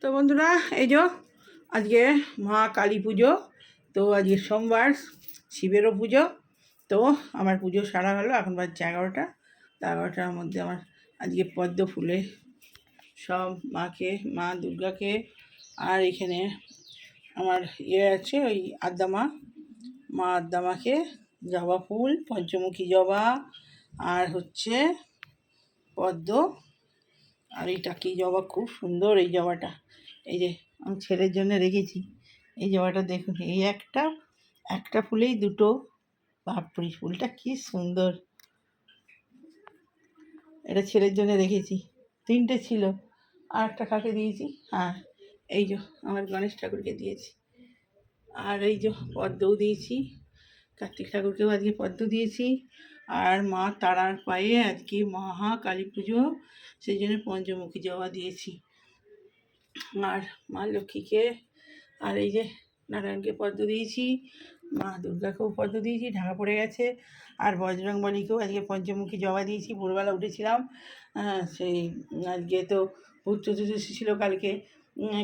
তো বন্ধুরা, এই যে আজকে মা কালী পুজো। তো আজকে সোমবার, শিবেরও পুজো। তো আমার পুজো সারা হলো, এখন বাজছে 11টা। তো 11টার মধ্যে আমার আজকে পদ্ম ফুলে সব মা দুর্গাকে, আর এখানে আমার আছে ওই মা আদ্দামাকে জবা ফুল, পঞ্চমুখী জবা, আর হচ্ছে পদ্ম। আর এইটা কি জবা, খুব সুন্দর এই জবাটা। এই যে আমি ছেলের জন্য রেখেছি এই জবাটা, দেখুন এই একটা ফুলেই দুটো। বাপরি, ফুলটা কি সুন্দর। এটা ছেলের জন্য রেখেছি, 3টে ছিল, আর একটা কাকে দিয়েছি। হ্যাঁ, এই যে আমার গণেশ ঠাকুরকে দিয়েছি। আর এই যে পদ্মও দিয়েছি, কার্তিক ঠাকুরকেও আজকে পদ্ম দিয়েছি। আর মা তারার পায়ে আজকে মহা কালী পুজো, সেই জন্য পঞ্চমুখী জবা দিয়েছি। আর মা লক্ষ্মীকে, আর এই যে নারায়ণকে পদ্ম দিয়েছি, মা দুর্গাকেও পদ্ম দিয়েছি, ঢাকা পড়ে গেছে। আর বজরংবলীকেও আজকে পঞ্চমুখী জবা দিয়েছি। ভোরবেলা উঠেছিলাম, সেই আজকে তো ভূত চতুর্দশী ছিল কালকে,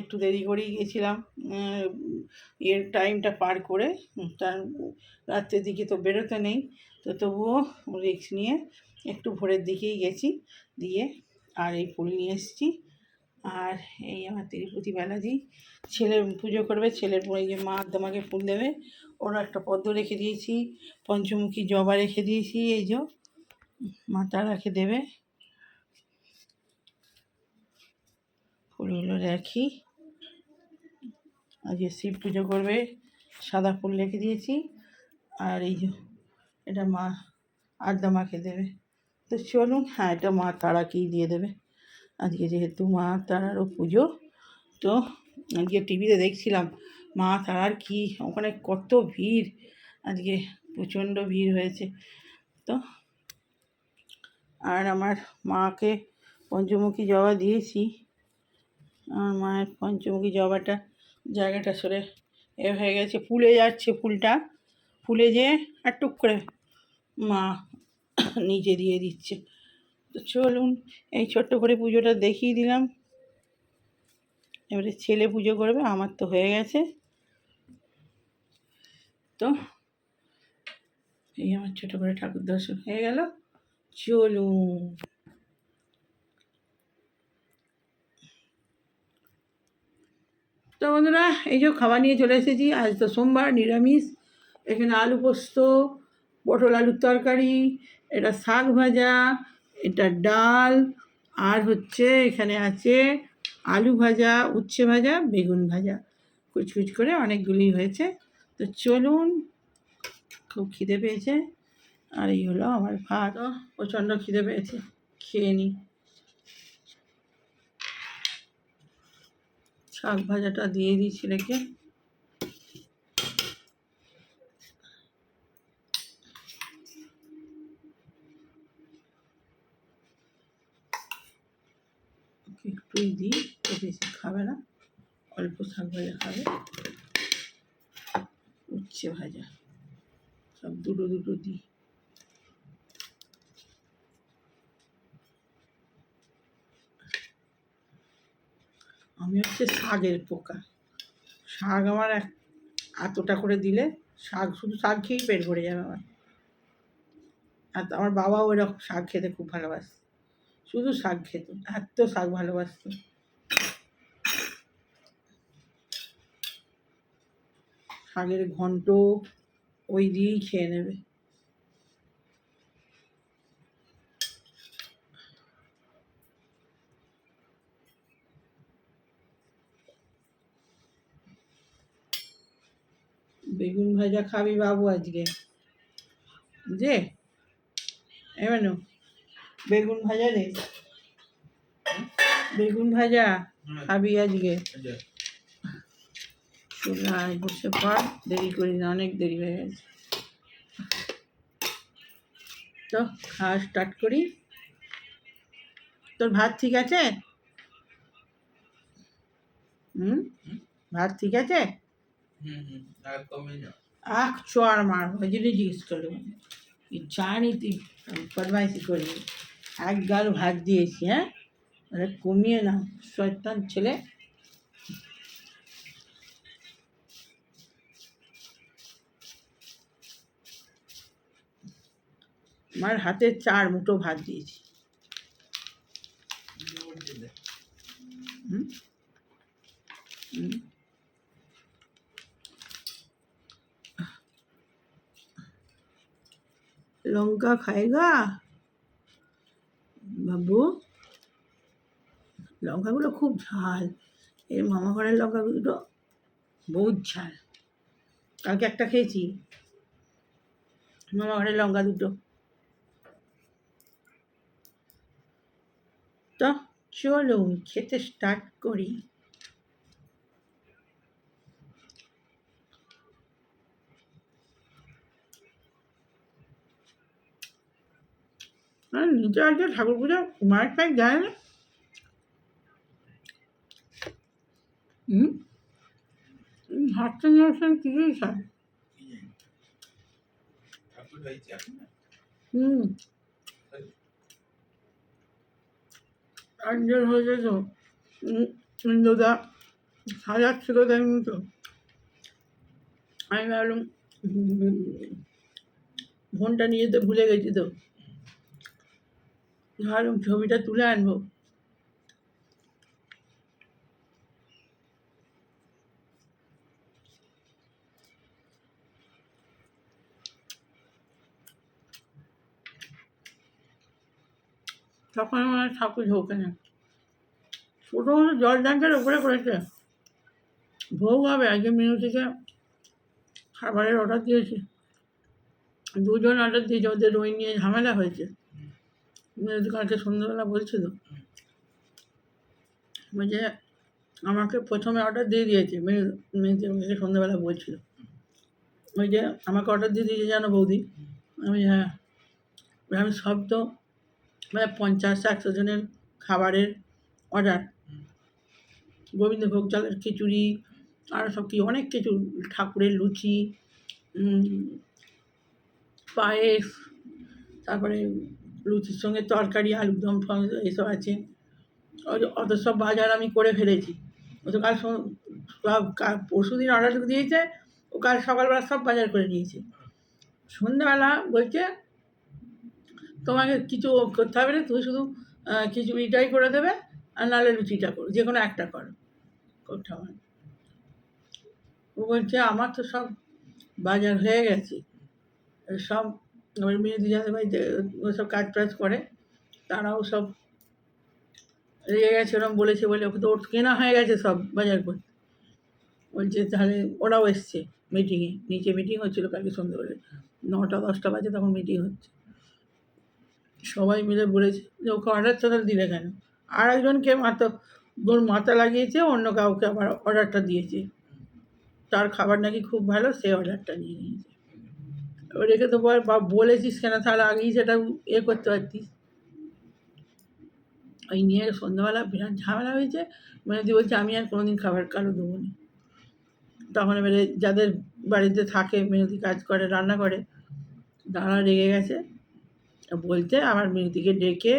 একটু দেরি করেই গেছিলাম এর টাইমটা পার করে। তার রাত্রের দিকে তো বেরোতে নেই, তো তবুও রিস্ক নিয়ে একটু ভোরের দিকেই গেছি, দিয়ে আর এই ফুল নিয়ে এসেছি। আর এই আমার তিরুপতি বালাজি, ছেলে পুজো করবে, ছেলের পরে যে মা তোমাকে ফুল দেবে, ওরা একটা পদ্ম রেখে দিয়েছি, পঞ্চমুখী জবা রেখে দিয়েছি। এই যে মা তারাকে দেবে, ফুলগুলো রাখি। আজকে শিব পুজো করবে, সাদা ফুল রেখে দিয়েছি। আর এই যে এটা মা আদ্দামাকে দেবে। তো চলুন, হ্যাঁ এটা মা তারাকেই দিয়ে দেবে আজকে, যেহেতু মা তারারও পুজো। তো আজকে টিভিতে দেখছিলাম মা তারার কি ওখানে কত ভিড়, আজকে প্রচণ্ড ভিড় হয়েছে। তো আর আমার মাকে পঞ্চমুখী জবা দিয়েছি। আমার মায়ের পঞ্চমুখী জবাটা জায়গাটা সরে হয়ে গেছে, ফুলে যাচ্ছে, ফুলটা ফুলে যেয়ে আর টুক করে মা নিচে দিয়ে দিচ্ছে। তো চলুন, এই ছোট্ট করে পুজোটা দেখিয়ে দিলাম। এবারে ছেলে পুজো করবে, আমার তো হয়ে গেছে। তো এই আমার ছোটো করে ঠাকুর দর্শন হয়ে গেল। চলুন, তো বন্ধুরা, এই যে খাবার নিয়ে চলে এসেছি। আজ তো সোমবার, নিরামিষ। এখানে আলু পোস্ত, পটল আলুর তরকারি, এটা শাক ভাজা, এটা ডাল, আর হচ্ছে এখানে আছে আলু ভাজা, উচ্ছে ভাজা, বেগুন ভাজা, কুচকুচ করে অনেকগুলি হয়েছে। তো চলুন, খুব খিদে পেয়েছে। আর এই হলো আমার ভাত, প্রচণ্ড খিদে পেয়েছে, খেয়ে নিই। শাক ভাজাটা দিয়ে দিই ছেলেকে। একটুই দিই, তো বেশি খাবে না, অল্প শাক ভাজা খাবে। উচ্ছে ভাজা সব দুটো দুটো দিই। আমি হচ্ছে শাকের পোকা, শাক আমার এতটা করে দিলে শাক, শুধু শাক খেয়েই পেট ভরে যাবে আমার। আর আমার বাবাও এরকম শাক খেতে খুব ভালোবাসত, শুধু শাক খেত, এত শাক ভালোবাসত। শাকের ঘন্ট ওই দিয়েই খেয়ে নেবে। বেগুন ভাজা খাবি বাবু আজকে? যে এবার বেগুন ভাজা রে, বেগুন ভাজা খাবি আজকে? চুলায় বসে পর, দেরি করি না, অনেক দেরি হয়ে গেছে। তো খাওয়া স্টার্ট করি। তোর ভাত ঠিক আছে? ভাত ঠিক আছে? আখ চোয়ার মার, ওই জন্যই জিজ্ঞেস করলো। জানি তুই বদমাইশি করবি। এক গাল ভাত দিয়েছি, হ্যাঁ, কমিয়ে না, শয়তান ছেলে। আমার হাতে 4 মুঠো ভাত দিয়েছি। হুম হুম। লঙ্কা খাएगा বাবু? লঙ্কাগুলো খুব ঝাল। এই মামা ঘরের লঙ্কাগুলো বহুত ঝাল। কালকে একটা খেয়েছি, মামা ঘরের লঙ্কা দুটো। তো চলুন খেতে স্টার্ট করি। আর নিচে আজকে ঠাকুর পুজো মায়ের টাইম যায় না। হুম হাঁটতে নিয়েছেন কিছুই খায়। হুম আজকের হয়েছে তো ইন্দুদা সাজাচ্ছিল তাই তো আমি ভাবলাম ফোনটা নিয়ে যেতে ভুলে গেছি, তো ভাবলাম ছবিটা তুলে আনবো। তখন আমার ঠাকুর ঝোঁকে না, ছোটো মতো জল ট্যাঙ্কের ওপরে করেছে। ভোগ হবে আজকে মেনু থেকে খাবারের অর্ডার দিয়েছি, 2 জন অর্ডার দিয়েছে, ওদের ওই নিয়ে ঝামেলা হয়েছে। মেয়েদের কালকে সন্ধ্যাবেলা বলছিল যে আমাকে প্রথমে অর্ডার দিয়ে দিয়েছে, মেয়েকে সন্ধ্যাবেলা বলছিল ওই যে আমাকে অর্ডার দিয়ে দিয়েছে জানো বৌদি। আমি হ্যাঁ, আমি সব তো মানে 50-100 জনের খাবারের অর্ডার, গোবিন্দভোগ চালের খিচুড়ি আর সব কি অনেক কিছু, ঠাকুরের লুচি, পায়েস, তারপরে লুচির সঙ্গে তরকারি, আলুর দম এসব আছে। অত সব বাজার আমি করে ফেলেছি। ও তো কাল সব পরশু দিন অর্ডার দিয়েছে, ও কাল সকালবেলা সব বাজার করে নিয়েছে। সন্ধ্যাবেলা বলছে তোমাকে কিছু করতে হবে না, তুমি শুধু খিচুড়িটাই করে দেবে আর নাহলে লুচিটা করো, যে কোনো একটা করো, করতে হবে। ও বলছে আমার তো সব বাজার হয়ে গেছে, সব আমার মেয়েদি যাদের বাড়িতে ওসব কাজ টাজ করে তারাও সব রেগে গেছে, ওরকম বলেছে বলে ওকে তো ওর কেনা হয়ে গেছে সব বাজার করে। বলছে তাহলে ওরাও এসছে মিটিংয়ে, নিচে মিটিং হচ্ছিলো কালকে সন্ধ্যেবেলা 9টা-10টা বাজে তখন মিটিং হচ্ছে। সবাই মিলে বলেছে যে ওকে অর্ডারটা দিলে কেন, আর একজনকে ওর মাথা লাগিয়েছে, অন্য কাউকে আবার অর্ডারটা দিয়েছে, তার খাবার নাকি খুব ভালো, সে অর্ডারটা নিয়ে নিয়েছে। রেখে তো বলেছিস কেন, তাহলে আগেই সেটা করতে পারতিস। ওই নিয়ে সন্ধ্যাবেলা বিরাট ঝামেলা হয়েছে। মেয়েদি বলছে আমি আর কোনোদিন খাবার কারো দেবো না। তখন এবারে যাদের বাড়িতে থাকে, মেয়েদি কাজ করে, রান্না করে, তারা রেগে গেছে, বলতে আমার মেয়েদিকে ডেকে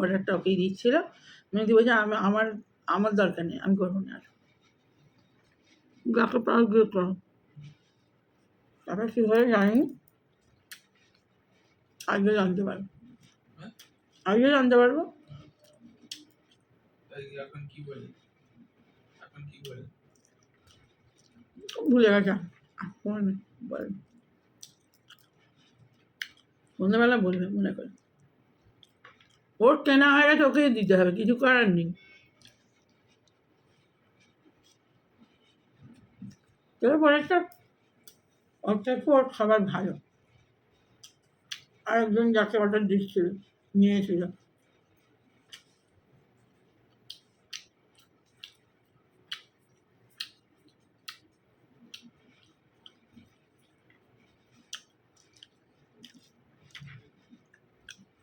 অর্ডারটা ওকেই দিচ্ছিল। মেয়েদি বলছে আমার আমার দরকার নেই, আমি করবো না আর, যাকে পাও গিয়ে করো। তারপর কীভাবে জানি আজকে জানতে পারবো, আজকে জানতে পারবো। ভুলে গেছে, বল সন্ধ্যাবেলা বলবে মনে করে, ওর কেনা হয়ে গেছে, ওকে দিতে হবে, কিছু করার নেই। তারপর একটা ওর থেকে ওর খাবার ভালো, আরেকজন যাকে অর্ডার দিচ্ছিল নিয়েছিল,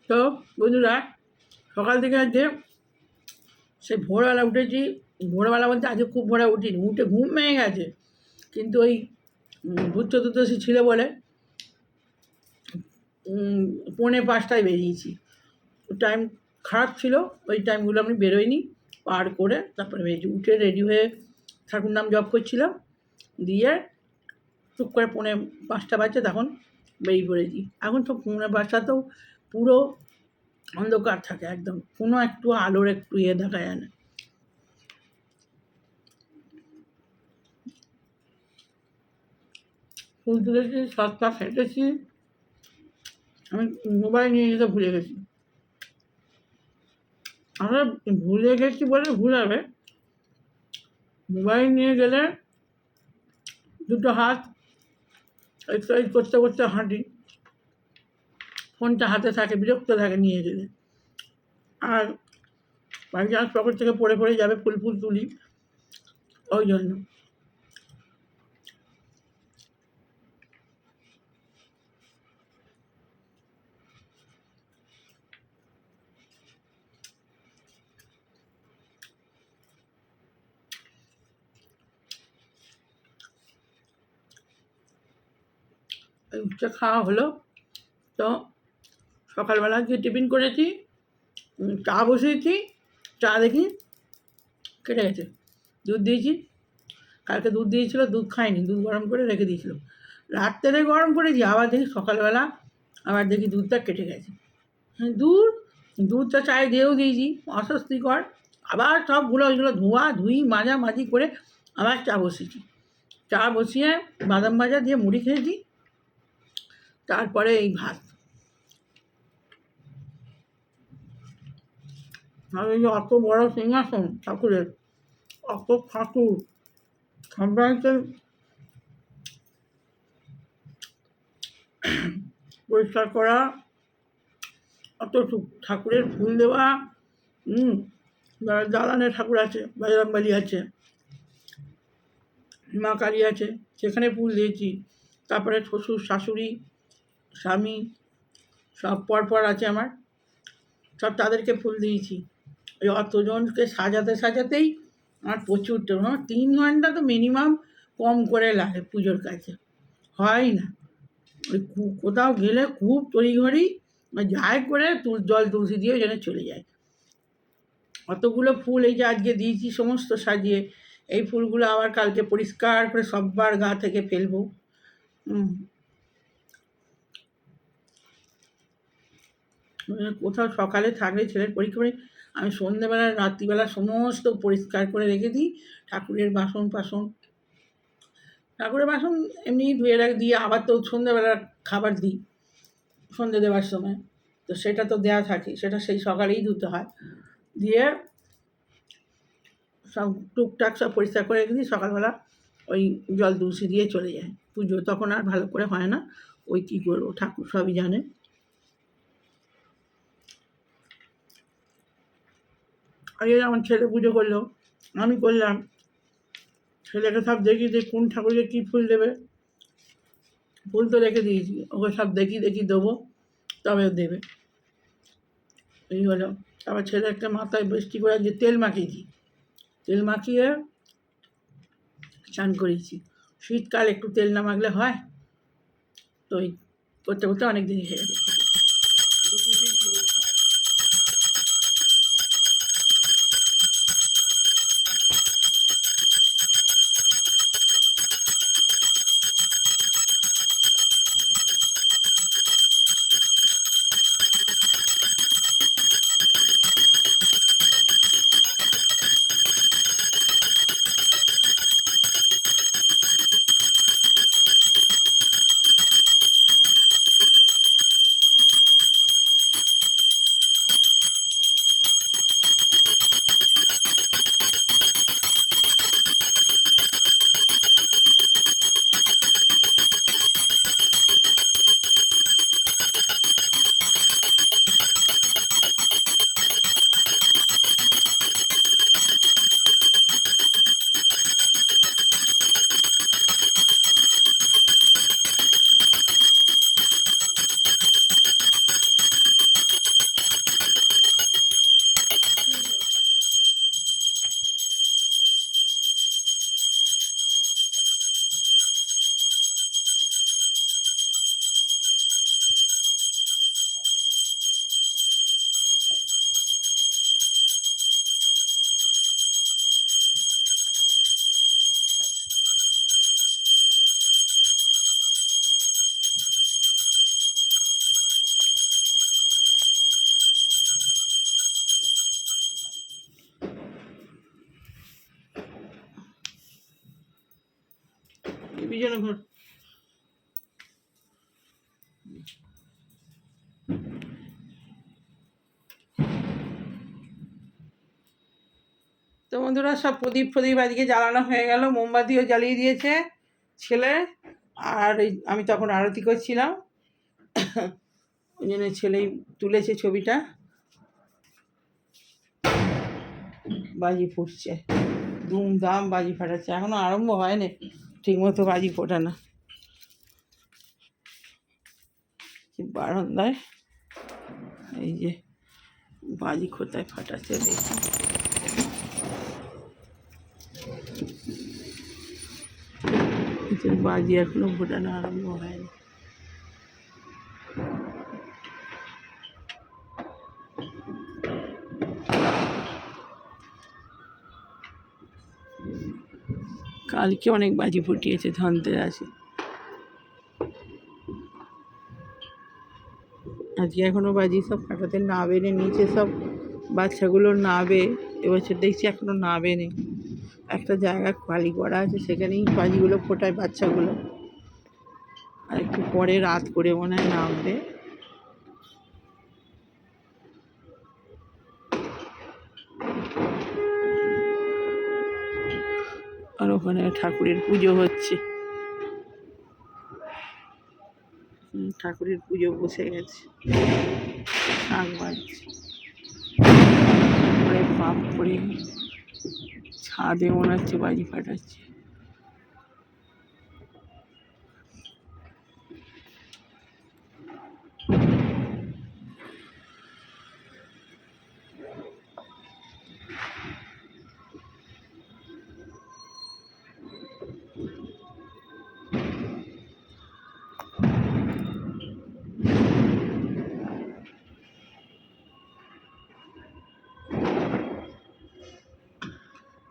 তো বন্ধুরা সকাল থেকে আজকে সে ভোরবেলা উঠেছি, ভোরবেলা বলতে আজকে খুব ভোরে উঠিনি, উঠে ঘুম ভেঙে গেছে, কিন্তু ওই ভূত চতুর্দশী ছিল বলে 4:45টায় বেরিয়েছি। টাইম খারাপ ছিল, ওই টাইমগুলো আমি বেরোইনি, পার করে তারপরে বেরিয়েছি। উঠে রেডি হয়ে ঠাকুর নাম জপ করছিলাম, দিয়ে টুক করে 4:45 বাজছে, তখন বেরিয়ে পড়েছি। এখন তো বাসাতেও পুরো অন্ধকার থাকে একদম, কোনো একটু আলোর একটু ইয়ে দেখা যায় না। ফুল তুলেছি, 7 পাক হেঁটেছি, আমি মোবাইল নিয়ে যেতে ভুলে গেছি। আমরা ভুলে গেছি বলে ভুল হবে, মোবাইল নিয়ে গেলে দুটো হাত এক্সারসাইজ করতে করতে হাঁটি, ফোনটা হাতে থাকে, বিরক্ত থাকে নিয়ে গেলে। আর বাই চান্স পকেট থেকে পড়ে পড়ে যাবে, ফুল ফুল তুলি, ওই জন্য। উচ্ছে খাওয়া হলো। তো সকালবেলা যে টিফিন করেছি, চা বসিয়েছি, চা দেখি কেটে গেছে। দুধ দিয়েছি, কালকে দুধ দিয়েছিল, দুধ খাইনি, দুধ গরম করে রেখে দিয়েছিল, রাত্রে গরম করেছি, আবার দেখি সকালবেলা আবার দেখি দুধটা কেটে গেছে। দূর, দুধটা চায়ে দিয়েও দিয়েছি, অস্বস্তিকর। আবার সবগুলো ওইগুলো ধোয়া ধুই মাজামাজি করে আবার চা বসিয়েছি। চা বসিয়ে বাদাম ভাজা দিয়ে মুড়ি খেয়েছি, তারপরে এই ভাত। আর এই যে অত বড় সিংহাসন ঠাকুরের, অত ঠাকুর, সম্রাটের পরিষ্কার করা, অত ঠাকুরের ফুল দেওয়া, দালানে ঠাকুর আছে, বজরংবলী আছে, মা কালী আছে, সেখানে ফুল দিয়েছি। তারপরে শ্বশুর শাশুড়ি স্বামী সব পরপর আছে আমার, সব তাদেরকে ফুল দিয়েছি। ওই অতজনকে সাজাতে সাজাতেই আমার প্রচুর 3 ঘন্টা তো মিনিমাম কম করে লাগে পুজোর কাছে, হয় না। ওই কোথাও গেলে খুব তড়িঘড়ি যাই করে জল তুলসী দিয়ে যেন চলে যায়। অতগুলো ফুল এই যে আজকে দিয়েছি সমস্ত সাজিয়ে, এই ফুলগুলো আবার কালকে পরিষ্কার করে সববার গা থেকে ফেলবো। কোথাও সকালে থাকলে ছেলের পরীক্ষা পড়ে, আমি সন্ধ্যেবেলা রাত্রিবেলা সমস্ত পরিষ্কার করে রেখে দিই। ঠাকুরের বাসন ঠাকুরের বাসন এমনি ধুয়ে দিয়ে আবার তো সন্ধ্যেবেলা খাবার দিই সন্ধ্যে দেওয়ার সময়, তো সেটা তো দেওয়া থাকে, সেটা সেই সকালেই ধুতে হয়। দিয়ে সব টুকটাক সব পরিষ্কার করে রেখে দিই, সকালবেলা ওই জল তুলসী দিয়ে চলে যায় পুজো। তখন আর ভালো করে হয় না, ওই কী করবো, ঠাকুর সবই জানে। আগে আমার ছেলে পুজো করলো, আমি করলাম, ছেলেকে সব দেখিয়ে দিয়ে কোন ঠাকুরকে কী ফুল দেবে, ফুল তো রেখে দিয়েছি, ওকে সব দেখি দেবো, তবে দেবে। এই হলো। তারপর ছেলেকে মাথায় বৃষ্টি করে যে তেল মাখিয়েছি, তেল মাখিয়ে চান করিয়েছি। শীতকাল একটু তেল না মাখলে হয়, তো এই করতে করতে অনেক দিনই হয়ে গেছে। পিছনে ঘর। তো বন্ধুরা সব প্রদীপ আজকে জ্বালানো হয়ে গেল, মোমবাতিও জ্বালিয়ে দিয়েছে ছেলে। আর আমি তখন আরতি করছিলাম, ওই জন্য ছেলেই তুলেছে ছবিটা। বাজি ফুটছে, ধুমধাম বাজি ফাটাচ্ছে, এখনো আরম্ভ হয়নি ঠিকমতো বাজি ফোটানো। বারান্দায় এই যে বাজি কোথায় ফাটাচ্ছে দেখি। বাজি এখনো ফোটানো আরম্ভ হয়নি। কালকে অনেক বাজি ফুটিয়েছে ধনতেরাসে, আজকে এখনো বাজি সব ফাটাতে নাবেনি, নিচে সব বাচ্চাগুলো নাবে। এবছর দেখছি এখনো নাবেনি, একটা জায়গা খালি করা আছে সেখানেই বাজিগুলো ফোটায় বাচ্চাগুলো। আর একটু পরে রাত করে মনে হয় নামবে। আর ওখানে ঠাকুরের পুজো হচ্ছে, ঠাকুরের পুজো বসে গেছে, শাঁখ বাজছে। পাপ করে ছাদে মনে হচ্ছে বাজি ফাটাচ্ছে।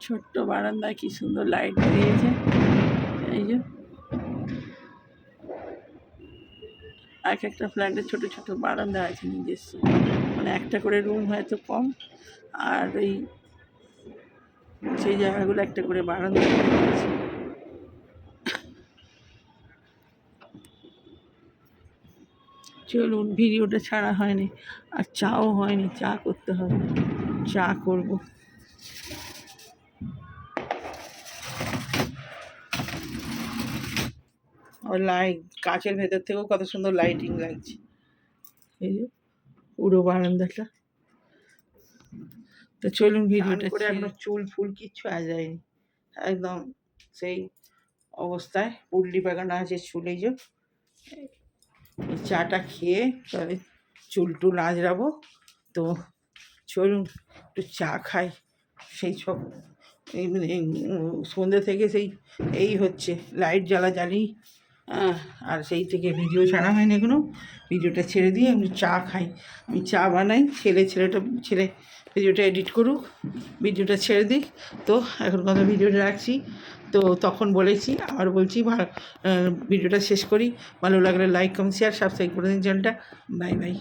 ছোট্ট বারান্দায় কি সুন্দর লাইট দিয়েছে। এই যে এক একটা ফ্ল্যাটে ছোট ছোট বারান্দা আছে নিজস্ব, মানে একটা করে রুম হয়তো কম, আর ওই সেই জায়গাগুলো একটা করে বারান্দা আছে। চলুন, ভিডিওটা ছাড়া হয়নি, আর চাও হয়নি, চা করতে হবে, চা করব। আর লাইট কাচের ভেতর থেকেও কত সুন্দর লাইটিং লাগছে, এই যে পুরো বারান্দাটা। তো চলুন ভিডিওটা করে, একদম চুল ফুল কিচ্ছু আ যায়নি, একদম সেই অবস্থায় পুডলি পাকানো আছে চুলে। যে চাটা খেয়ে তবে চুল টুল আঁচড়াবো। তো চলুন একটু চা খাই। সেই সব সন্ধ্যে থেকে সেই এই হচ্ছে লাইট জ্বালাজ্বালি, আর সেই থেকে ভিডিও ছাড়া হয়নি এখনো। ভিডিওটা ছেড়ে দিয়ে আমি চা খাই, আমি চা বানাই, ছেলে ভিডিওটা এডিট করুক, ভিডিওটা ছেড়ে দিই। তো এখন কথা ভিডিওটা রাখছি। তো তখন বলেছি, আবার বলছি, ভিডিওটা শেষ করি। ভালো লাগলে লাইক কমেন্ট শেয়ার সাবস্ক্রাইব করে দিন চ্যানেলটা। Bye bye.